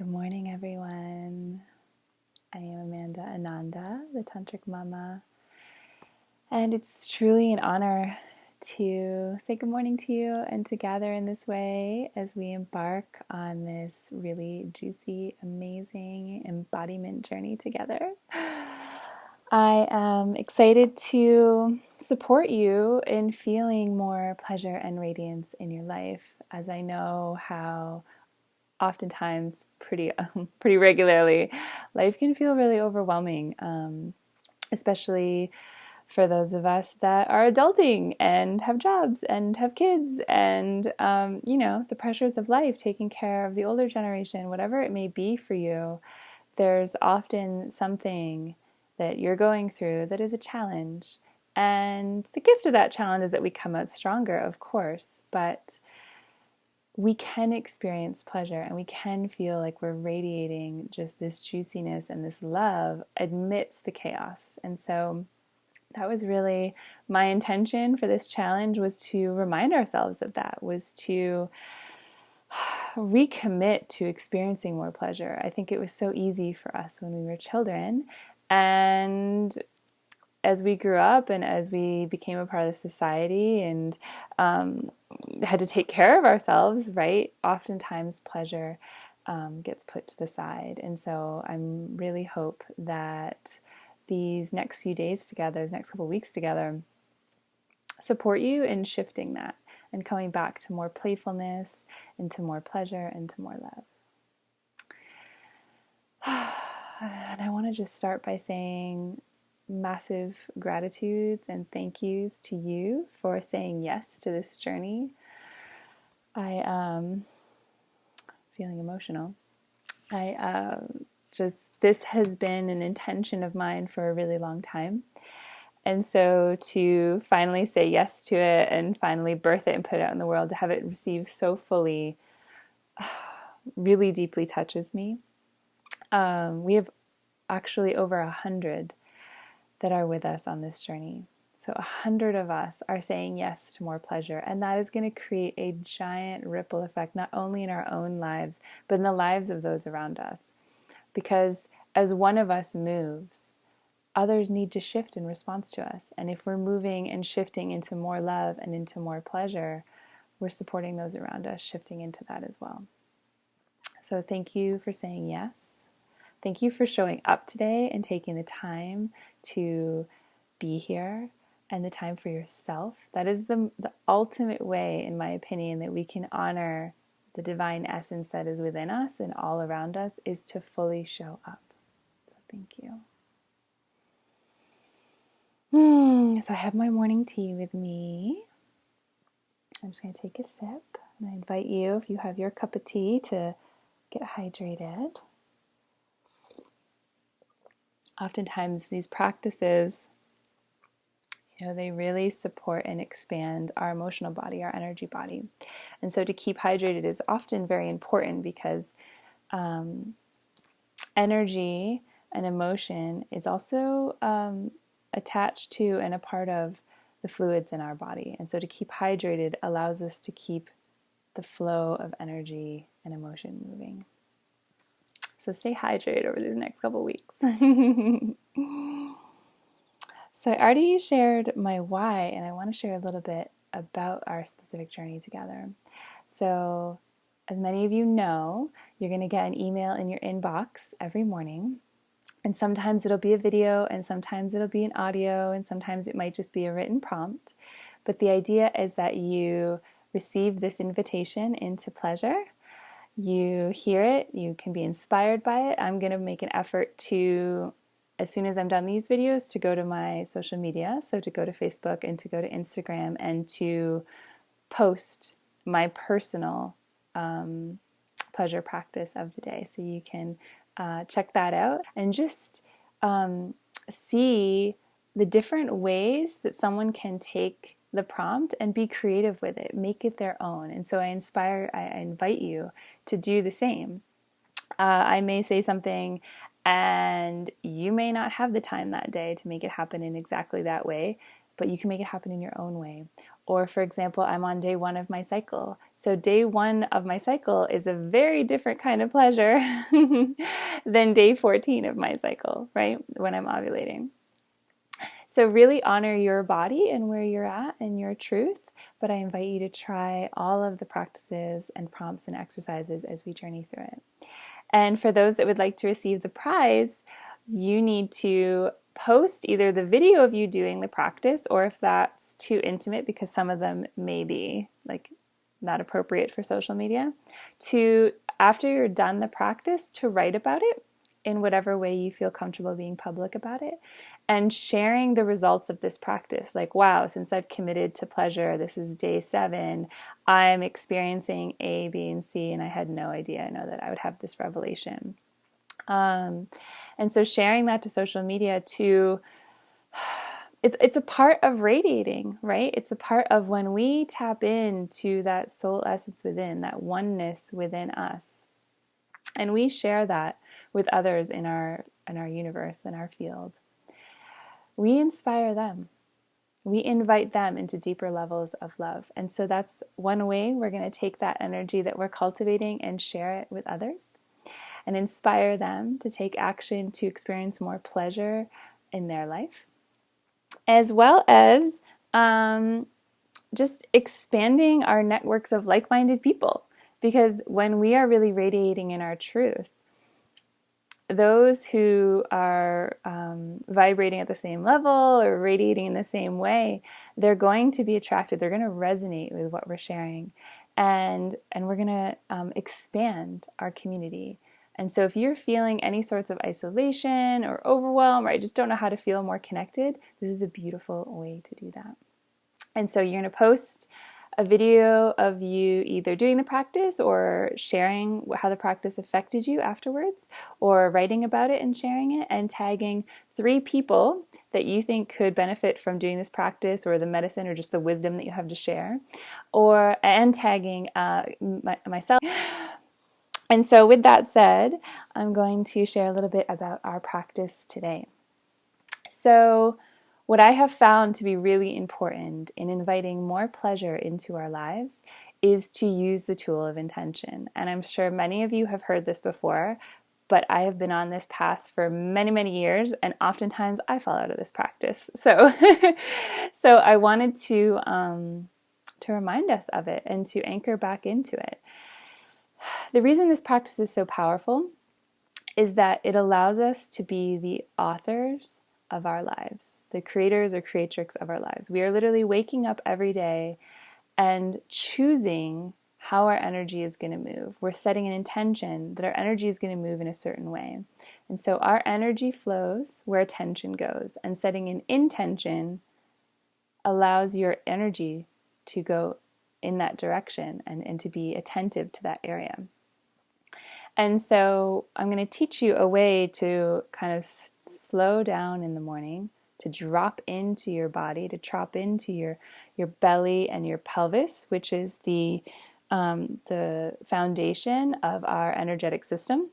Good morning, everyone. I am Amanda Ananda, the Tantric Mama, and it's truly an honor to say good morning to you and to gather in this way as we embark on this really juicy, amazing embodiment journey together. I am excited to support you in feeling more pleasure and radiance in your life, as I know how oftentimes pretty regularly life can feel really overwhelming, especially for those of us that are adulting and have jobs and have kids and the pressures of life, taking care of the older generation, whatever it may be for you. There's often something that you're going through that is a challenge, and the gift of that challenge is that we come out stronger, of course, but we can experience pleasure and we can feel like we're radiating just this juiciness and this love amidst the chaos. And so that was really my intention for this challenge, was to remind ourselves of that, was to recommit to experiencing more pleasure. I think it was so easy for us when we were children, and as we grew up and as we became a part of society and had to take care of ourselves, right? Oftentimes pleasure gets put to the side. And so I really hope that these next few days together, these next couple of weeks together, support you in shifting that and coming back to more playfulness, into more pleasure, and to more love. And I want to just start by saying massive gratitudes and thank yous to you for saying yes to this journey. I am feeling emotional. This has been an intention of mine for a really long time. And so to finally say yes to it and finally birth it and put it out in the world, to have it received so fully, really deeply touches me. We have actually over 100 that are with us on this journey. So 100 of us are saying yes to more pleasure, and that is going to create a giant ripple effect, not only in our own lives, but in the lives of those around us. Because as one of us moves, others need to shift in response to us. And if we're moving and shifting into more love and into more pleasure, we're supporting those around us shifting into that as well. So thank you for saying yes. Thank you for showing up today and taking the time to be here and the time for yourself. That is the ultimate way, in my opinion, that we can honor the divine essence that is within us and all around us, is to fully show up. So thank you. So I have my morning tea with me. I'm just going to take a sip, and I invite you, if you have your cup of tea, to get hydrated. Oftentimes these practices, they really support and expand our emotional body, our energy body. And so to keep hydrated is often very important, because energy and emotion is also attached to and a part of the fluids in our body. And so to keep hydrated allows us to keep the flow of energy and emotion moving. So stay hydrated over these next couple weeks. So I already shared my why, and I want to share a little bit about our specific journey together. So as many of you know, you're going to get an email in your inbox every morning. And sometimes it'll be a video, and sometimes it'll be an audio, and sometimes it might just be a written prompt. But the idea is that you receive this invitation into pleasure. You hear it, you can be inspired by it. I'm going to make an effort to, as soon as I'm done these videos, to go to my social media, so to go to Facebook and to go to Instagram and to post my personal pleasure practice of the day. So you can check that out and just see the different ways that someone can take the prompt and be creative with it, make it their own. And so I invite you to do the same. I may say something and you may not have the time that day to make it happen in exactly that way, but you can make it happen in your own way. Or for example, I'm on day 1 of my cycle. So day 1 of my cycle is a very different kind of pleasure than day 14 of my cycle, right? When I'm ovulating. So really honor your body and where you're at and your truth. But I invite you to try all of the practices and prompts and exercises as we journey through it. And for those that would like to receive the prize, you need to post either the video of you doing the practice, or if that's too intimate, because some of them may be like not appropriate for social media, to, after you're done the practice, to write about it in whatever way you feel comfortable being public about it, and sharing the results of this practice. Like, wow, since I've committed to pleasure, this is day 7, I'm experiencing A, B, and C, and I had no idea, I know that I would have this revelation. And so sharing that to social media it's a part of radiating, right? It's a part of when we tap into that soul essence within, that oneness within us. And we share that with others in our universe, in our field. We inspire them. We invite them into deeper levels of love. And so that's one way we're going to take that energy that we're cultivating and share it with others, and inspire them to take action to experience more pleasure in their life, as well as just expanding our networks of like-minded people. Because when we are really radiating in our truth, those who are vibrating at the same level or radiating in the same way, they're going to be attracted. They're going to resonate with what we're sharing, and we're going to expand our community. And so if you're feeling any sorts of isolation or overwhelm, or I just don't know how to feel more connected, this is a beautiful way to do that. And so you're going to post a video of you either doing the practice or sharing how the practice affected you afterwards, or writing about it and sharing it, and tagging 3 people that you think could benefit from doing this practice, or the medicine, or just the wisdom that you have to share, and tagging myself. And so with that said, I'm going to share a little bit about our practice today. So what I have found to be really important in inviting more pleasure into our lives is to use the tool of intention. And I'm sure many of you have heard this before, but I have been on this path for many, many years, and oftentimes I fall out of this practice. So I wanted to remind us of it and to anchor back into it. The reason this practice is so powerful is that it allows us to be the authors of our lives, the creators or creatrix of our lives. We are literally waking up every day and choosing how our energy is going to move. We're setting an intention that our energy is going to move in a certain way. And so our energy flows where attention goes, and setting an intention allows your energy to go in that direction and to be attentive to that area. And so I'm going to teach you a way to kind of slow down in the morning, to drop into your body, to drop into your belly and your pelvis, which is the foundation of our energetic system.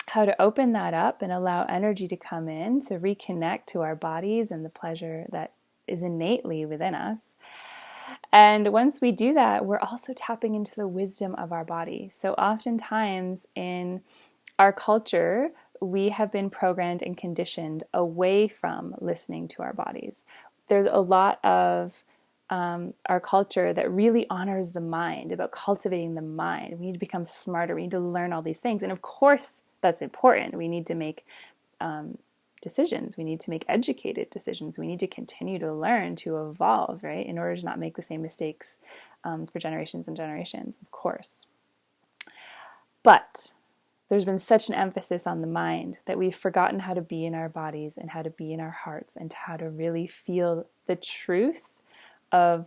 How to open that up and allow energy to come in, to reconnect to our bodies and the pleasure that is innately within us. And once we do that, we're also tapping into the wisdom of our body. So oftentimes in our culture, we have been programmed and conditioned away from listening to our bodies. There's a lot of our culture that really honors the mind, about cultivating the mind. We need to become smarter. We need to learn all these things. And of course, that's important. We need to make decisions. We need to make educated decisions. We need to continue to learn, to evolve, right? In order to not make the same mistakes for generations and generations, of course. But there's been such an emphasis on the mind that we've forgotten how to be in our bodies and how to be in our hearts and how to really feel the truth of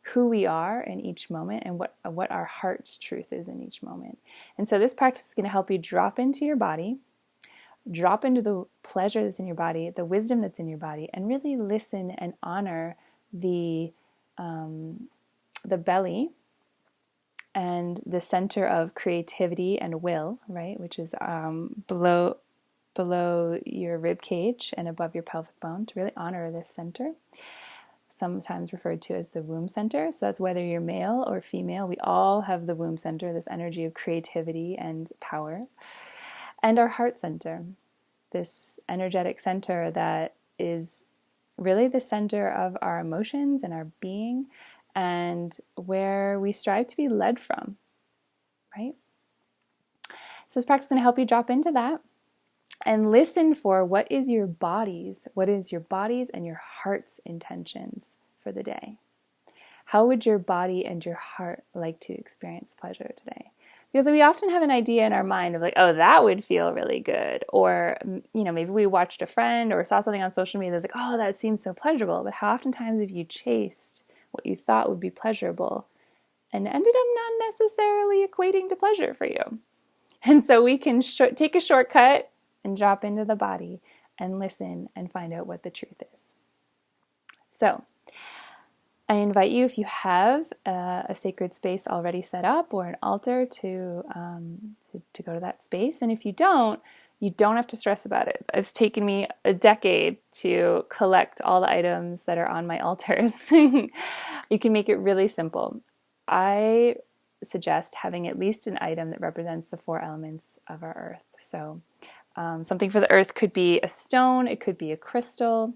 who we are in each moment and what our heart's truth is in each moment. And so this practice is going to help you drop into your body, drop into the pleasure that's in your body, the wisdom that's in your body, and really listen and honor the belly and the center of creativity and will, right, which is below your rib cage and above your pelvic bone, to really honor this center. sometimes referred to as the womb center. So that's whether you're male or female. We all have the womb center, this energy of creativity and power. And our heart center, this energetic center that is really the center of our emotions and our being, and where we strive to be led from, right? So this practice is going to help you drop into that and listen for what is your body's and your heart's intentions for the day. How would your body and your heart like to experience pleasure today? Because we often have an idea in our mind of like, oh, that would feel really good. Or, maybe we watched a friend or saw something on social media that's like, oh, that seems so pleasurable. But how oftentimes have you chased what you thought would be pleasurable and ended up not necessarily equating to pleasure for you? And so we can take a shortcut and drop into the body and listen and find out what the truth is. So I invite you, if you have a sacred space already set up or an altar, to go to that space. And if you don't have to stress about it. It's taken me a decade to collect all the items that are on my altars. You can make it really simple. I suggest having at least an item that represents the 4 elements of our earth. So something for the earth could be a stone, it could be a crystal.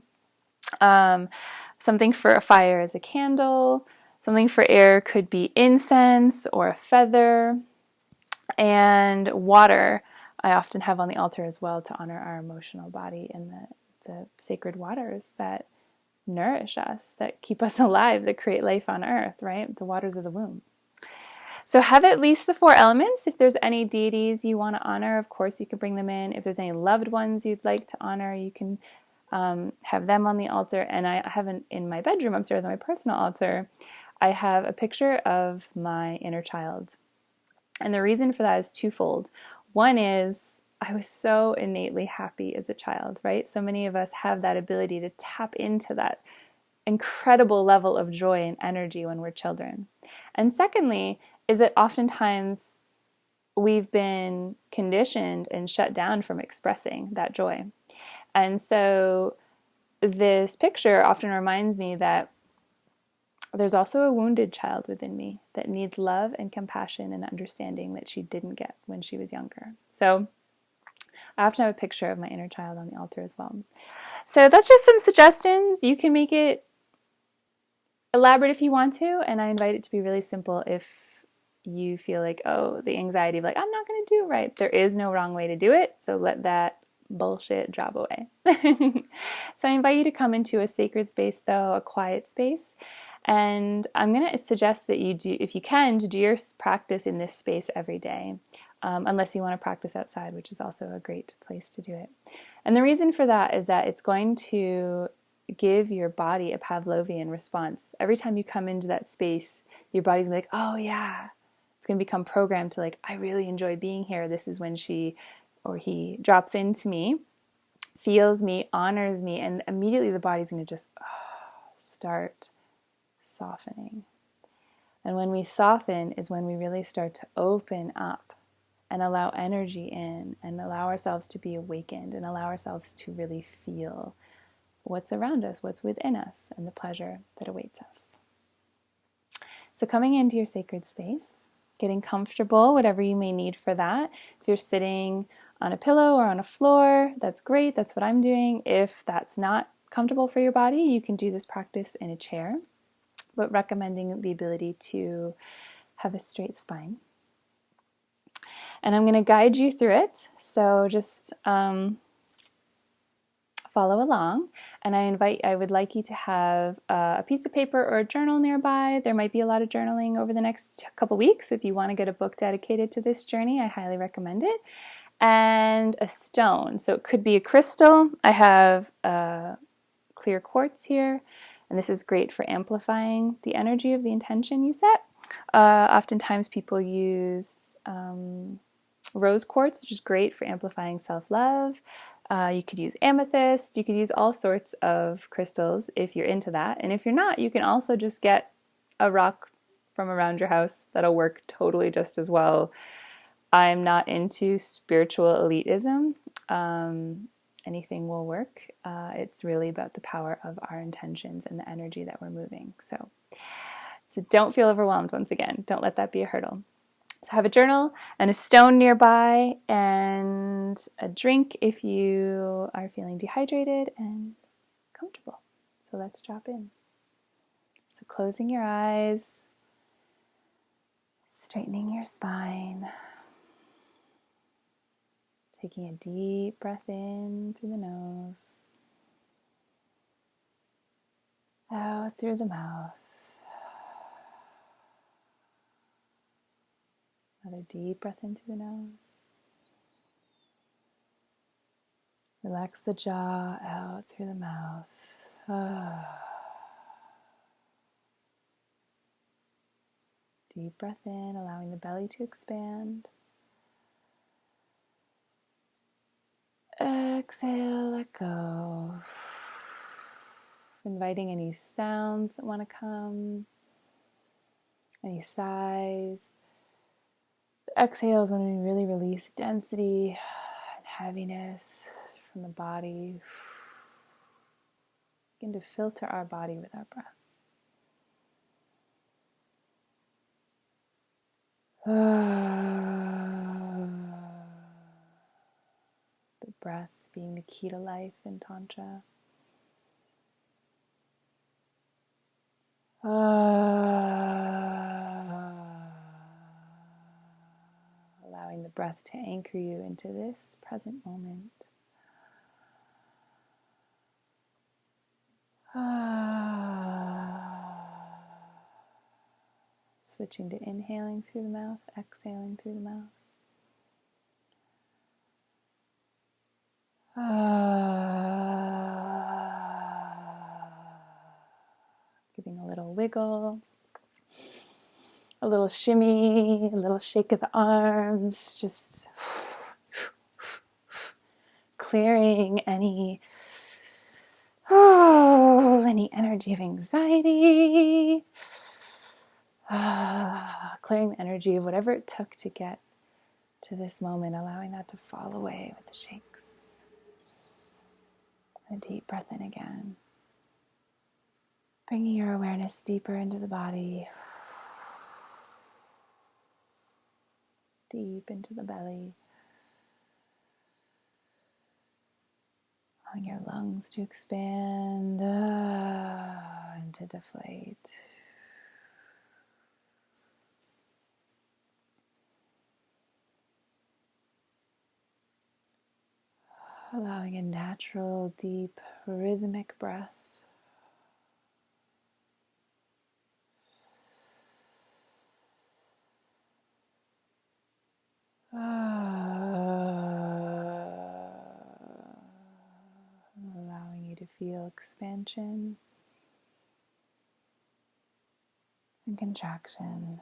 Something for a fire is a candle. Something for air could be incense or a feather. And water I often have on the altar as well to honor our emotional body and the sacred waters that nourish us, that keep us alive, that create life on earth, right? The waters of the womb. So have at least the 4 elements. If there's any deities you want to honor, of course you can bring them in. If there's any loved ones you'd like to honor, you can have them on the altar. And I have in my bedroom upstairs on my personal altar, I have a picture of my inner child. And the reason for that is twofold. One is I was so innately happy as a child, right? So many of us have that ability to tap into that incredible level of joy and energy when we're children. And secondly, is that oftentimes we've been conditioned and shut down from expressing that joy. And so this picture often reminds me that there's also a wounded child within me that needs love and compassion and understanding that she didn't get when she was younger. So I often have a picture of my inner child on the altar as well. So that's just some suggestions. You can make it elaborate if you want to, and I invite it to be really simple if you feel like, oh, the anxiety of like, I'm not going to do it right. There is no wrong way to do it, so let that bullshit drop away. So I invite you to come into a sacred space, though, a quiet space. And I'm going to suggest that you do, if you can, to do your practice in this space every day, unless you want to practice outside, which is also a great place to do it. And the reason for that is that it's going to give your body a Pavlovian response. Every time you come into that space, your body's going to be like, oh yeah, it's going to become programmed to like, I really enjoy being here. This is when she or he drops into me, feels me, honors me, and immediately the body's going to just start softening. And when we soften is when we really start to open up and allow energy in and allow ourselves to be awakened and allow ourselves to really feel what's around us, what's within us, and the pleasure that awaits us. So coming into your sacred space, getting comfortable, whatever you may need for that. If you're sitting on a pillow or on a floor, that's great. That's what I'm doing. If that's not comfortable for your body, you can do this practice in a chair, but recommending the ability to have a straight spine. And I'm going to guide you through it. So just follow along. And I would like you to have a piece of paper or a journal nearby. There might be a lot of journaling over the next couple weeks. If you want to get a book dedicated to this journey, I highly recommend it. And a stone. So it could be a crystal. I have clear quartz here. And this is great for amplifying the energy of the intention you set. Oftentimes people use rose quartz, which is great for amplifying self-love. You could use amethyst. You could use all sorts of crystals if you're into that. And if you're not, you can also just get a rock from around your house that'll work totally just as well. I'm not into spiritual elitism. anything will work. It's really about the power of our intentions and the energy that we're moving. So don't feel overwhelmed once again. Don't let that be a hurdle. So have a journal and a stone nearby and a drink if you are feeling dehydrated and comfortable. So let's drop in. So closing your eyes, straightening your spine, taking a deep breath in through the nose, out through the mouth. Another deep breath in through the nose. Relax the jaw, out through the mouth. Deep breath in, allowing the belly to expand. Exhale, let go. Inviting any sounds that want to come, any sighs. Exhales when we really release density and heaviness from the body. Begin to filter our body with our breath. The breath being the key to life in Tantra. Allowing the breath to anchor you into this present moment. Switching to inhaling through the mouth, exhaling through the mouth. Giving a little wiggle, a little shimmy, a little shake of the arms, just clearing any energy of anxiety, clearing the energy of whatever it took to get to this moment, allowing that to fall away with the shakes. A deep breath in again. Bringing your awareness deeper into the body, deep into the belly. Allowing your lungs to expand and to deflate. Allowing a natural, deep, rhythmic breath. Allowing you to feel expansion and contraction.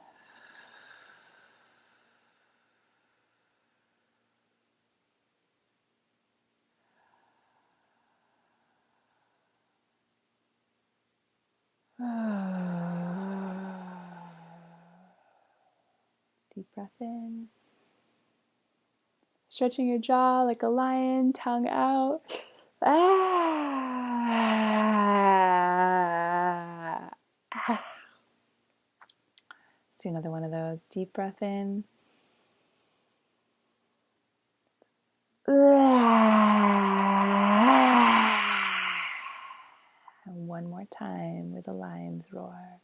Deep breath in. Stretching your jaw like a lion, tongue out. Let's do another one of those. Deep breath in. And one more time with a lion's roar.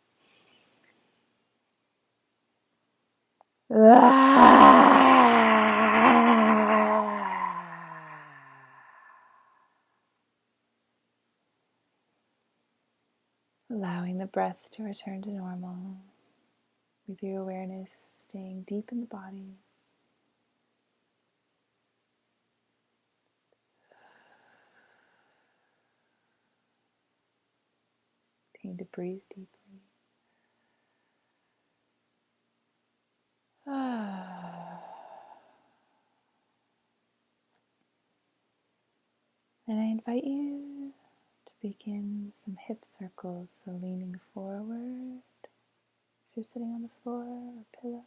Allowing the breath to return to normal, with your awareness staying deep in the body. Continuing to breathe deeply. And I invite you to begin some hip circles, so leaning forward if you're sitting on the floor or pillow,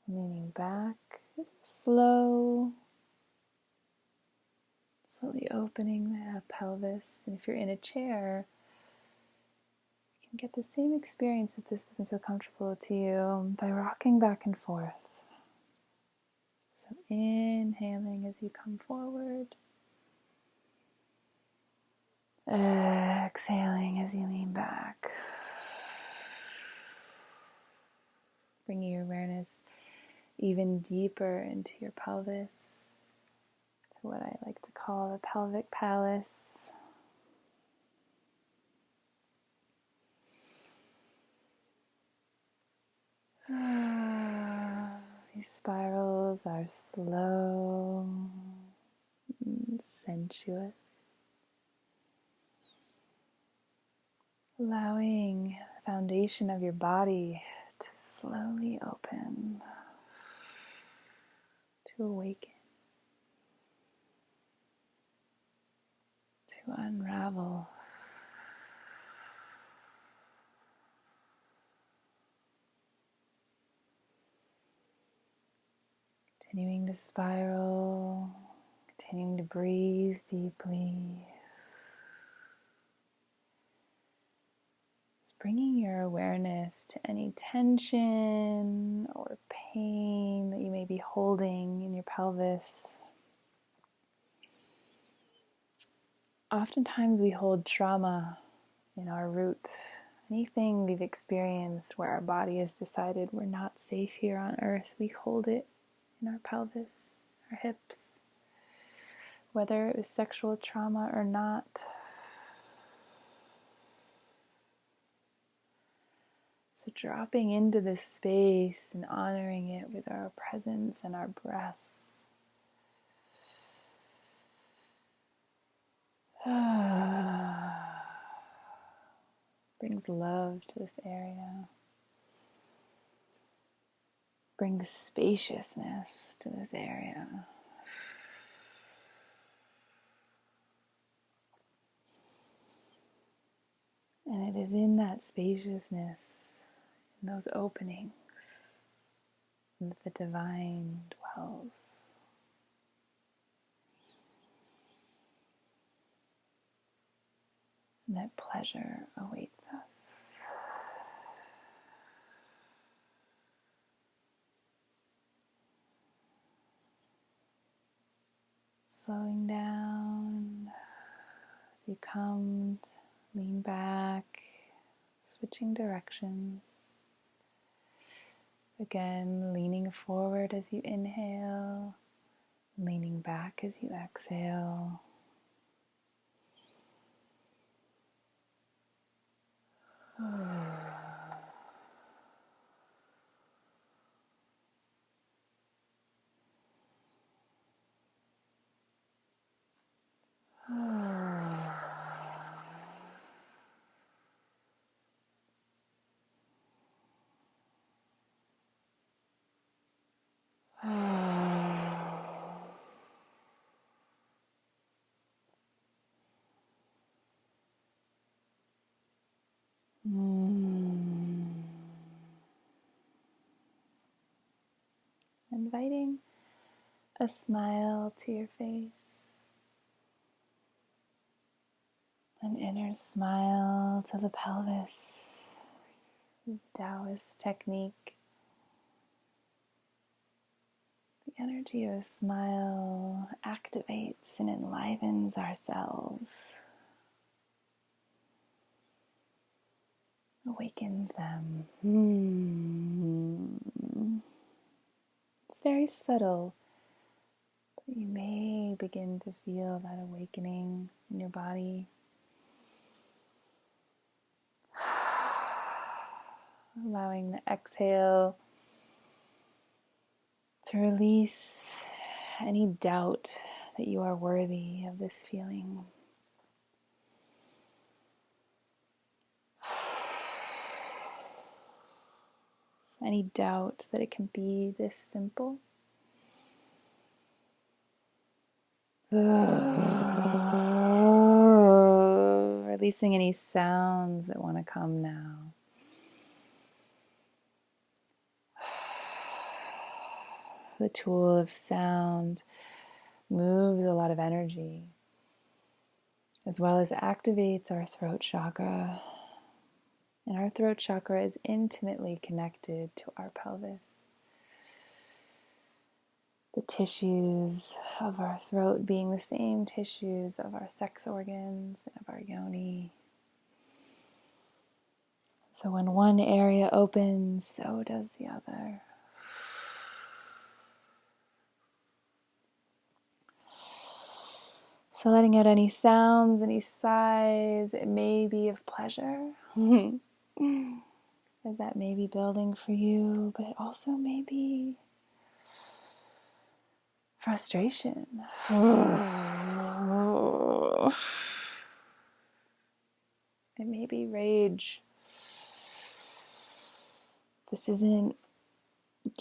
leaning back is a slow Slowly opening the pelvis. And if you're in a chair, you can get the same experience if this doesn't feel comfortable to you by rocking back and forth. So inhaling as you come forward. Exhaling as you lean back. Bringing your awareness even deeper into your pelvis, to what I like to call the pelvic palace. These spirals are slow and sensuous, allowing the foundation of your body to slowly open, to awaken, to unravel. Continuing to spiral, continuing to breathe deeply. Just bringing your awareness to any tension or pain that you may be holding in your pelvis. Oftentimes we hold trauma in our roots. Anything we've experienced where our body has decided we're not safe here on earth, we hold it in our pelvis, our hips, whether it was sexual trauma or not. So dropping into this space and honoring it with our presence and our breath. Brings love to this area. Brings spaciousness to this area. And it is in that spaciousness, in those openings, that the divine dwells. And that pleasure awaits us. Slowing down as you come, lean back, switching directions. Again, leaning forward as you inhale, leaning back as you exhale. Inviting a smile to your face, an inner smile to the pelvis, Taoist technique. The energy of a smile activates and enlivens our cells, awakens them. It's very subtle, but you may begin to feel that awakening in your body. Allowing the exhale to release any doubt that you are worthy of this feeling. Any doubt that it can be this simple. Releasing any sounds that want to come now. The tool of sound moves a lot of energy. as well as activates our throat chakra. And our throat chakra is intimately connected to our pelvis. The tissues of our throat being the same tissues of our sex organs, of our yoni. So when one area opens, so does the other. So letting out any sounds, any sighs, it may be of pleasure, as that may be building for you, but it also may be frustration. It may be rage. You're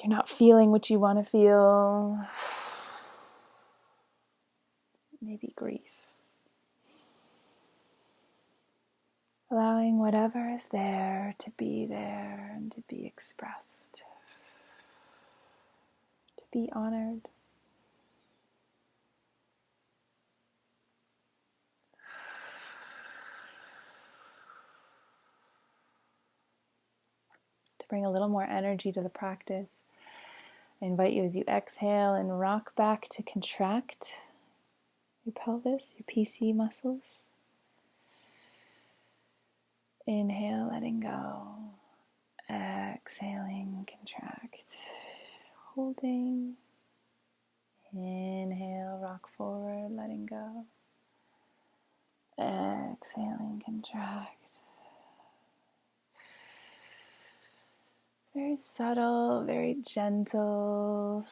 not feeling what you want to feel. Maybe grief. Allowing whatever is there and to be expressed, to be honored. To bring a little more energy to the practice, I invite you as you exhale and rock back to contract your pelvis, your PC muscles. Inhale, letting go. Exhaling, contract. Holding. Inhale, rock forward, letting go. Exhaling, contract. Very subtle, very gentle.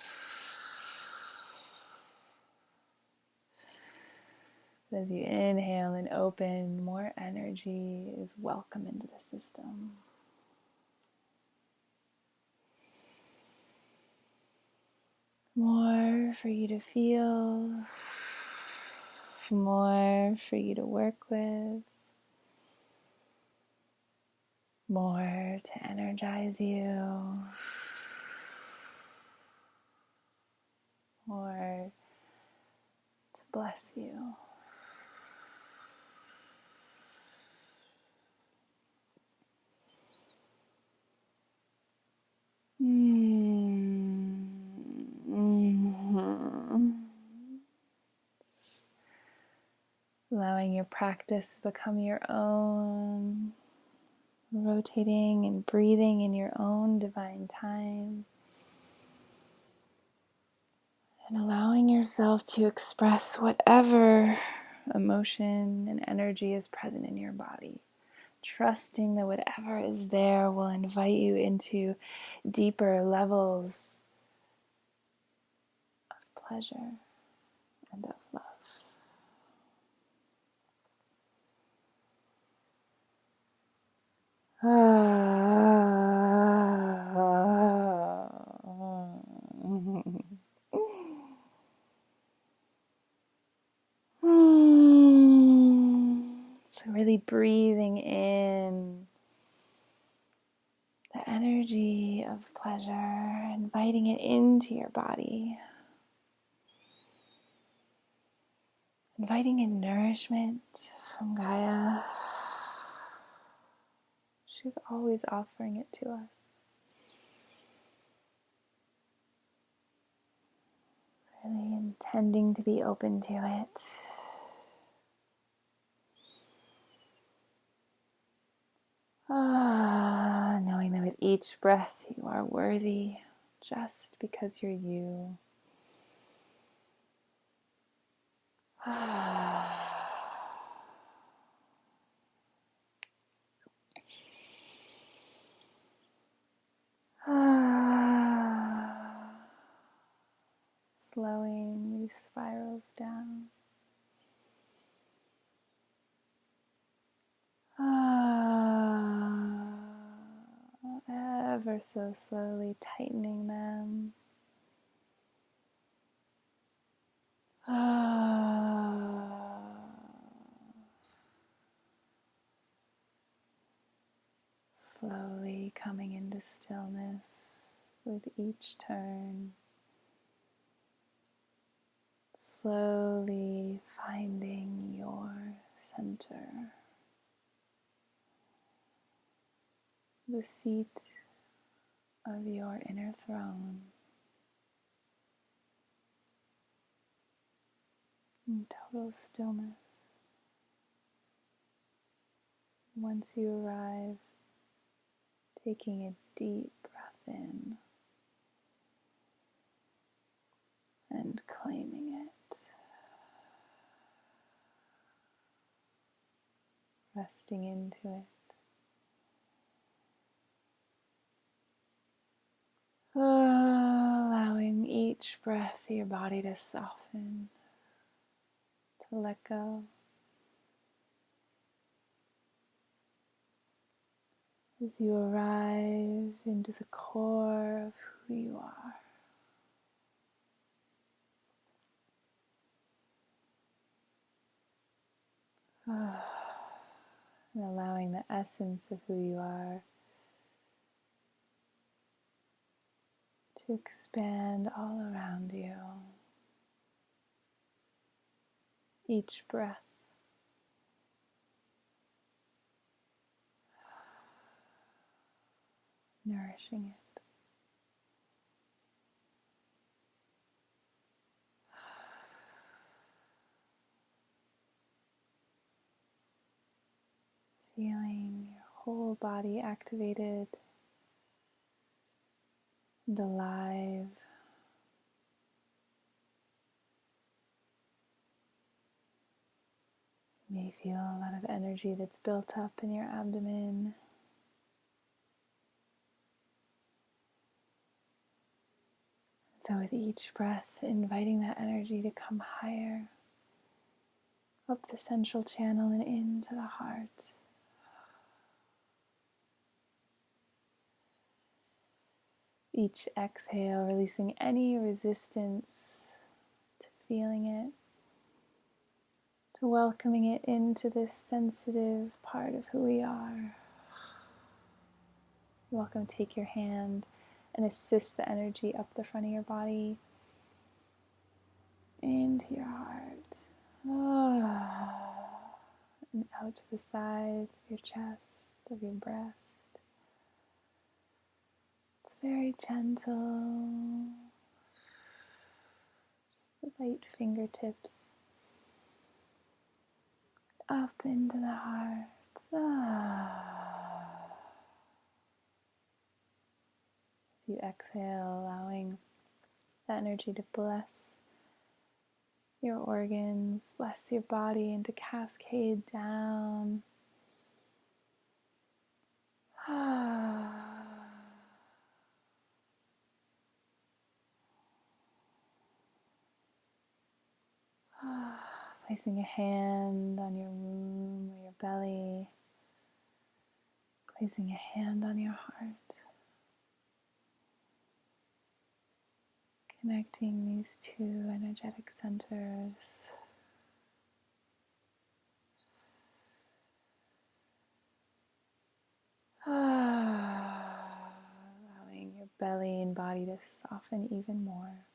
As you inhale and open, more energy is welcome into the system. More for you to feel, more for you to work with, more to energize you, more to bless you. Allowing your practice to become your own, rotating and breathing in your own divine time, and allowing yourself to express whatever emotion and energy is present in your body, trusting that whatever is there will invite you into deeper levels of pleasure and of love. So really breathing in the energy of pleasure, inviting it into your body, inviting in nourishment from Gaia. She's always offering it to us. Really intending to be open to it. Knowing that with each breath you are worthy just because you're you. Slowing these spirals down. Ever so slowly tightening them. Slowly coming into stillness with each turn. Slowly finding your center, the seat of your inner throne, in total stillness. Once you arrive, taking a deep breath in and claiming it, resting into it. Allowing each breath your body to soften, to let go. As you arrive into the core of who you are. And allowing the essence of who you are to expand all around you. Each breath nourishing it. Feeling your whole body activated and alive. You may feel a lot of energy that's built up in your abdomen. So with each breath, inviting that energy to come higher, up the central channel and into the heart. Each exhale, releasing any resistance to feeling it, to welcoming it into this sensitive part of who we are. You're welcome to take your hand and assist the energy up the front of your body into your heart. And out to the sides of your chest, of your breast. It's very gentle. Just the light fingertips up into the heart. As you exhale, allowing the energy to bless your organs, bless your body, and to cascade down. Placing a hand on your womb or your belly, placing a hand on your heart, connecting these two energetic centers. Allowing your belly and body to soften even more.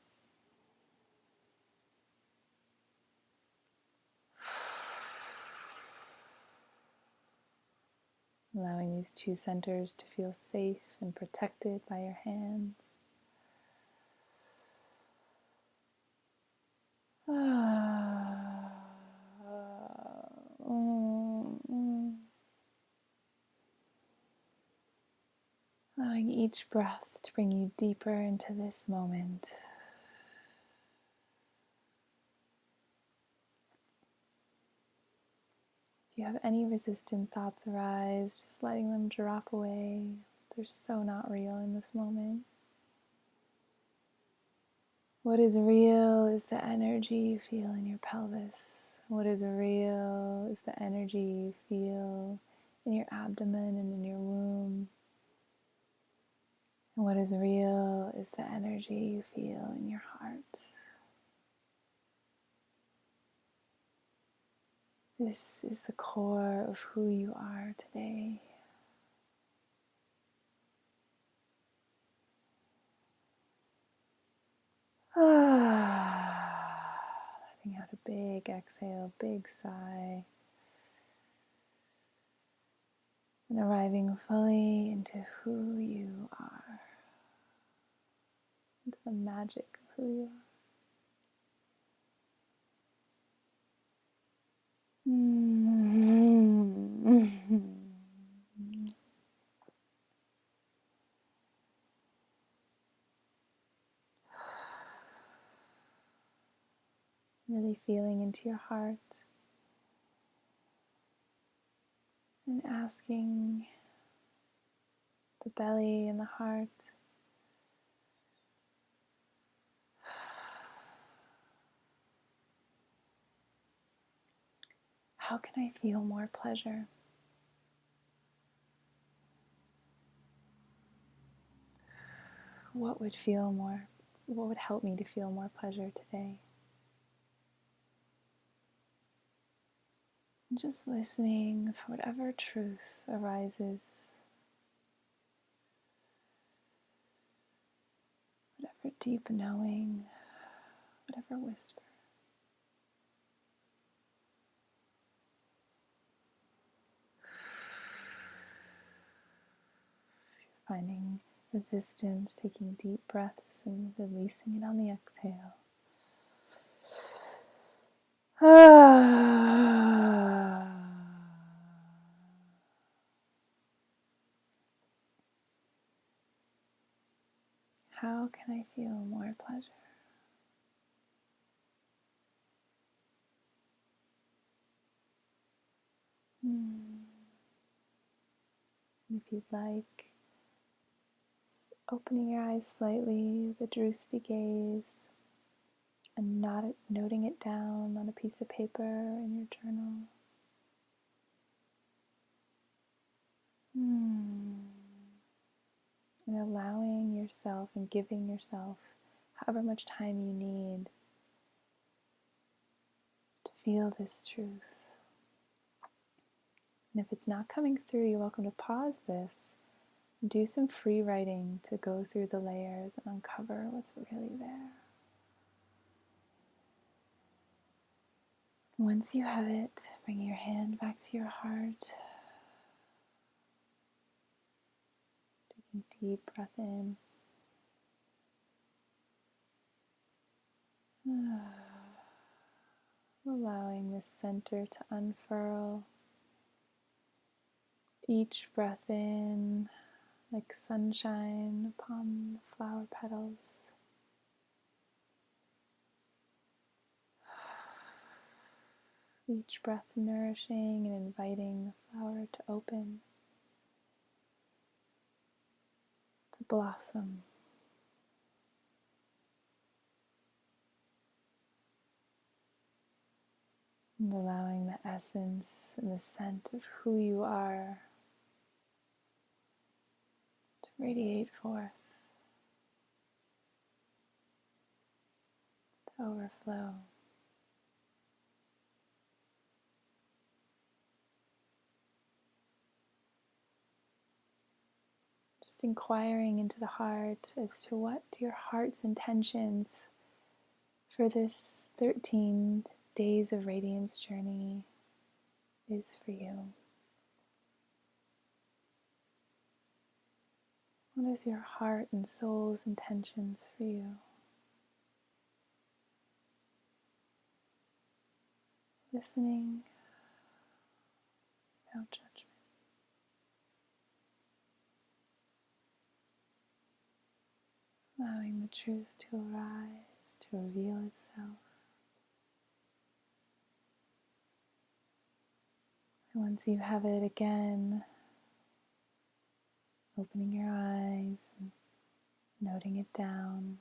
Allowing these two centers to feel safe and protected by your hands. Allowing each breath to bring you deeper into this moment. If you have any resistant thoughts arise, just letting them drop away. They're so not real in this moment. What is real is the energy you feel in your pelvis. What is real is the energy you feel in your abdomen and in your womb. And what is real is the energy you feel in your heart. This is the core of who you are today. Letting out a big exhale, big sigh. and arriving fully into who you are, into the magic of who you are. Really feeling into your heart and asking the belly and the heart, how can I feel more pleasure? What would help me to feel more pleasure today? And just listening for whatever truth arises, whatever deep knowing, whatever whisper. Finding resistance, taking deep breaths and releasing it on the exhale. How can I feel more pleasure? If you'd like, opening your eyes slightly with a drusty gaze and noting it down on a piece of paper in your journal. And allowing yourself and giving yourself however much time you need to feel this truth. And if it's not coming through, you're welcome to pause this and do some free writing to go through the layers and uncover what's really there. Once you have it, bring your hand back to your heart. Taking a deep breath in. Allowing the center to unfurl. Each breath in, like sunshine upon the flower petals. Each breath nourishing and inviting the flower to open, to blossom. And allowing the essence and the scent of who you are to radiate forth, to overflow. Just inquiring into the heart as to what your heart's intentions for this 13 days of Radiance journey is for you. What is your heart and soul's intentions for you? Listening without judgment. Allowing the truth to arise, to reveal itself. And once you have it again, opening your eyes and noting it down.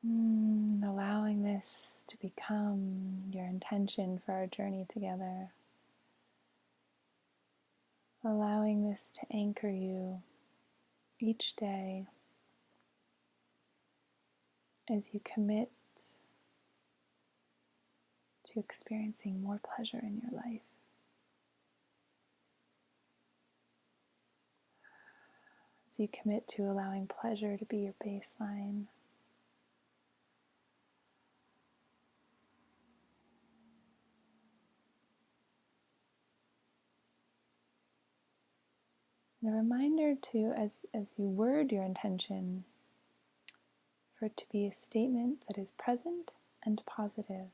Allowing this to become your intention for our journey together. Allowing this to anchor you each day as you commit to experiencing more pleasure in your life. As you commit to allowing pleasure to be your baseline. And a reminder to, as you word your intention, for it to be a statement that is present and positive.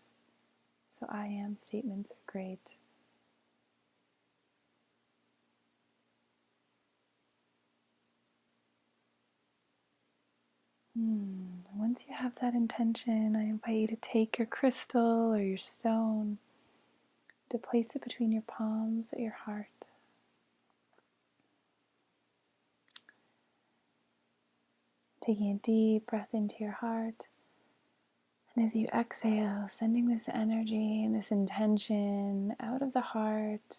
So I am statements are great. Once you have that intention, I invite you to take your crystal or your stone, to place it between your palms at your heart. Taking a deep breath into your heart. And as you exhale, sending this energy and this intention out of the heart,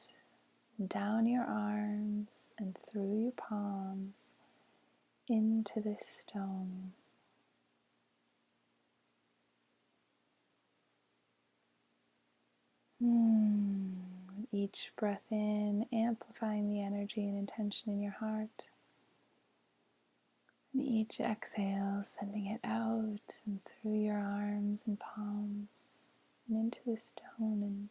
down your arms and through your palms into this stone. Each breath in, amplifying the energy and intention in your heart. And each exhale, sending it out and through your arms and palms and into the stone, and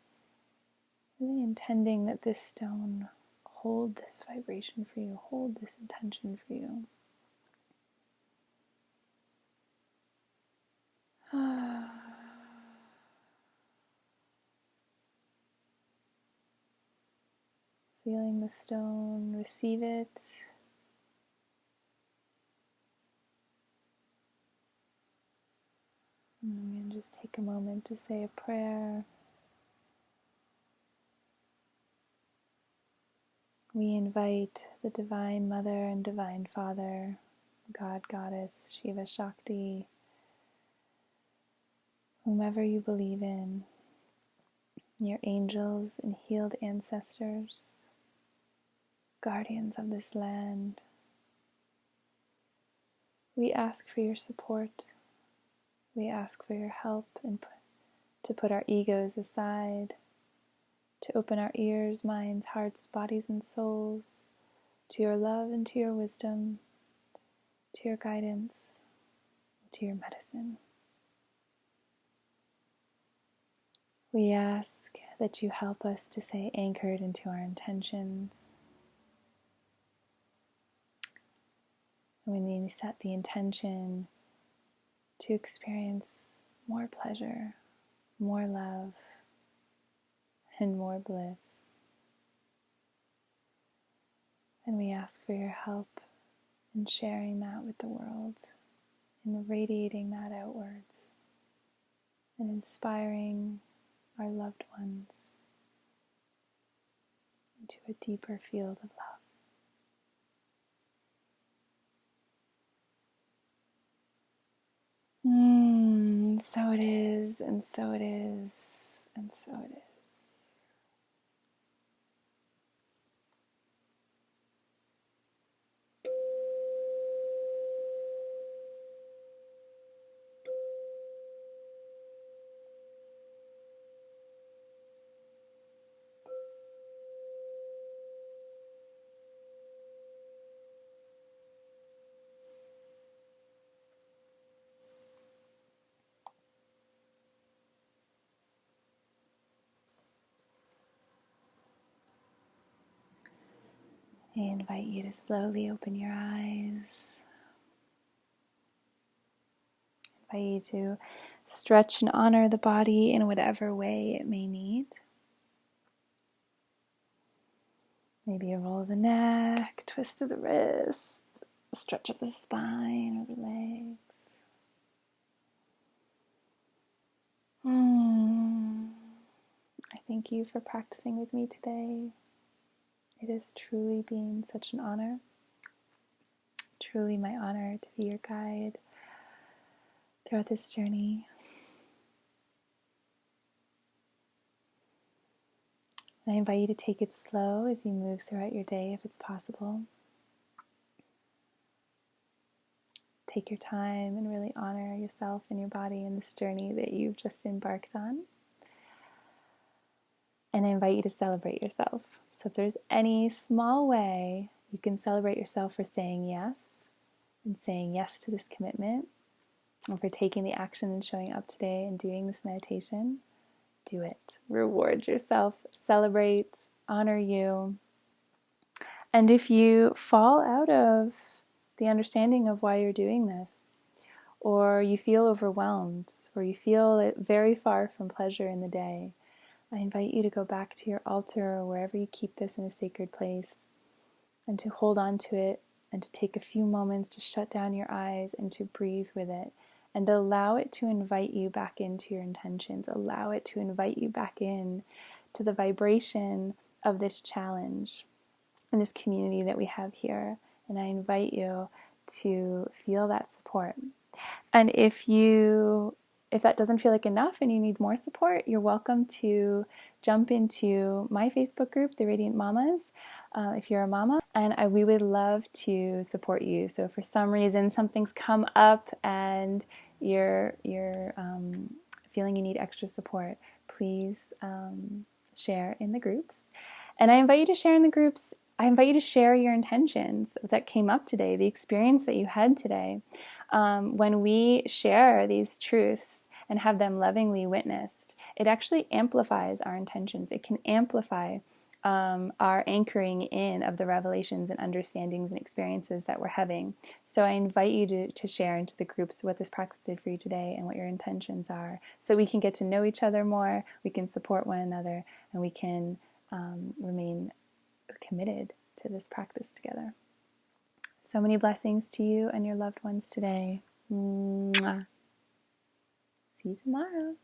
really intending that this stone hold this vibration for you, hold this intention for you. Feeling the stone, receive it. And I'm going to just take a moment to say a prayer. We invite the Divine Mother and Divine Father, God, Goddess, Shiva, Shakti, whomever you believe in, your angels and healed ancestors, guardians of this land. We ask for your support. We ask for your help and to put our egos aside, to open our ears, minds, hearts, bodies, and souls to your love and to your wisdom, to your guidance, to your medicine. We ask that you help us to stay anchored into our intentions. And when we set the intention to experience more pleasure, more love, and more bliss. And we ask for your help in sharing that with the world, in radiating that outwards, and inspiring our loved ones into a deeper field of love. So it is, and so it is, and so it is. I invite you to slowly open your eyes. I invite you to stretch and honor the body in whatever way it may need. Maybe a roll of the neck, twist of the wrist, stretch of the spine or the legs. I thank you for practicing with me today. It has truly been such an honor. Truly my honor to be your guide throughout this journey. I invite you to take it slow as you move throughout your day if it's possible. Take your time and really honor yourself and your body in this journey that you've just embarked on. And I invite you to celebrate yourself. So if there's any small way you can celebrate yourself for saying yes, and saying yes to this commitment, and for taking the action and showing up today and doing this meditation, do it. Reward yourself, celebrate, honor you. And if you fall out of the understanding of why you're doing this, or you feel overwhelmed, or you feel it very far from pleasure in the day, I invite you to go back to your altar or wherever you keep this in a sacred place and to hold on to it and to take a few moments to shut down your eyes and to breathe with it and allow it to invite you back into your intentions. Allow it to invite you back in to the vibration of this challenge and this community that we have here. And I invite you to feel that support. And if that doesn't feel like enough and you need more support, you're welcome to jump into my Facebook group, The Radiant Mamas, if you're a mama, and we would love to support you. So if for some reason something's come up and you're feeling you need extra support, please share in the groups. And I invite you to share in the groups. I invite you to share your intentions that came up today, the experience that you had today. When we share these truths and have them lovingly witnessed, it actually amplifies our intentions. It can amplify our anchoring in of the revelations and understandings and experiences that we're having. So I invite you to share into the groups what this practice did for you today and what your intentions are, so we can get to know each other more, we can support one another, and we can remain committed to this practice together. So many blessings to you and your loved ones today. Mwah. See you tomorrow.